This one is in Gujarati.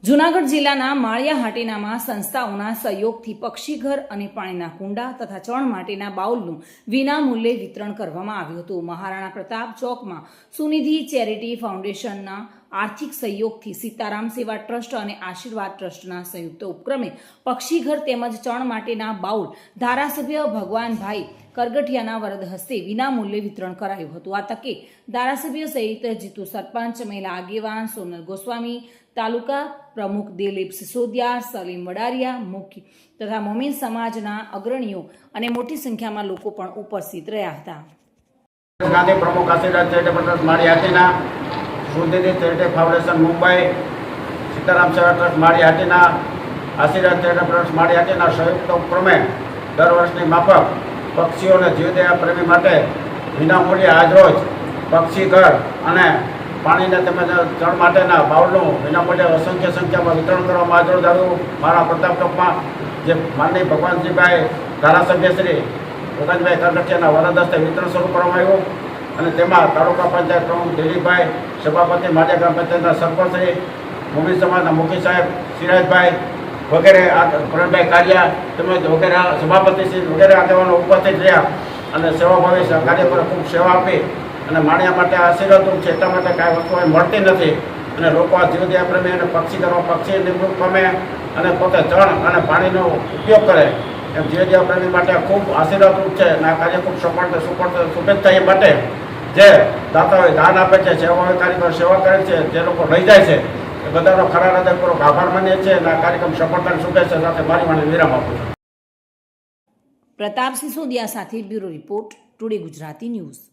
જૂનાગઢ જિલ્લાના માળિયા હાટીનામાં સંસ્થાઓના સહયોગથી પક્ષીઘર અને પાણીના કુંડા તથા ચણ માટેના બાઉલનું વિનામૂલ્યે વિતરણ કરવામાં આવ્યું હતું. મહારાણા પ્રતાપ ચોકમાં સુનિધિ ચેરિટી ફાઉન્ડેશનના આર્થિક સહયોગથી સીતારામ સેવા ટ્રસ્ટ અને આશીર્વાદ ટ્રસ્ટના સંયુક્ત ઉપક્રમે પક્ષીઘર તેમજ ચણ માટેના બાઉલ ધારાસભ્ય ભગવાનભાઈ કરગઠિયાના વરદ હસ્તે વિનામૂલ્યે વિતરણ કરાયું હતું. આ તકે ધારાસભ્ય સહિત જીતુ સરપંચ, મહિલા આગેવાન સોનલ ગોસ્વામી, તાલુકા પ્રમુખ દિલીપ સિસોદિયા, સલીમ વડારિયા, મુખ્ય તથા મોમીન સમાજના અગ્રણીઓ અને મોટી સંખ્યામાં લોકો પણ ઉપસ્થિત રહ્યા હતા. ગાંધી પ્રમુખ આશીર્વાદ charitable trust Maliya Hatina, Sunidhi charitable foundation Mumbai, Sitaram સેવા ટ્રસ્ટ માળિયાહાટીના, આશીર્વાદ ચેરિટેબલ ટ્રસ્ટ માળિયાહાટીના સંયુક્ત ઉપક્રમે દર વર્ષની માફક પક્ષીઓ અને જીવદયા પ્રેમી માટે વિનામૂલ્યે આજરોજ પક્ષી ઘર અને પાણીના તેમજ ચણ માટેના બાઉલનું વિનામૂલ્યે અસંખ્ય સંખ્યામાં વિતરણ કરવામાં આજરોજ આવ્યું. મારા પ્રતાપ ચોકમાં જે માનનીય ભગવાનજીભાઈ ધારાસભ્ય શ્રી ભગવાનભાઈ કરગઠિયાના વરદ હસ્તે વિતરણ શરૂ કરવામાં આવ્યું અને તેમાં તાલુકા પંચાયત પ્રમુખ દિલીપભાઈ, સભાપતિ માળિયા ગ્રામ પંચાયતના સરપંચ શ્રી, મોમીન સમાજના મુખી સાહેબ સિરાજભાઈ વગેરે, પ્રણભાઈ કારિયા તેમજ વગેરે સભાપતિશ્રી વગેરે આગેવાનો ઉપસ્થિત રહ્યા અને સેવાભાવી કાર્ય પર ખૂબ સેવા આપી અને માણ્યા માટે આશીર્વાદરૂપ છે. એટલા માટે કાંઈ વસ્તુ મળતી નથી અને લોકો આ જીવદયા પ્રેમી અને પક્ષી કરવા પક્ષી નિવૃત્ત પામે અને પોતે ચણ અને પાણીનો ઉપયોગ કરે એમ જીવદયા પ્રેમી માટે ખૂબ આશીર્વાદરૂપ છે અને આ કાર્ય ખૂબ શુભેચ્છા એ માટે જે દાતાઓએ દાન આપે છે, સેવાભાવી કાર્યક્રમ સેવા કરે છે, જે લોકો રહી જાય છે એ બધાનો ખરા હૃદયપૂર્વક આભાર માનીએ છીએ અને આ કાર્યક્રમ સફળતાની શુભેચ્છા સાથે મારી વાણી વિરામ આપું છું. પ્રતાપ સિસોદિયા સાથે bureau report, today Gujarati news.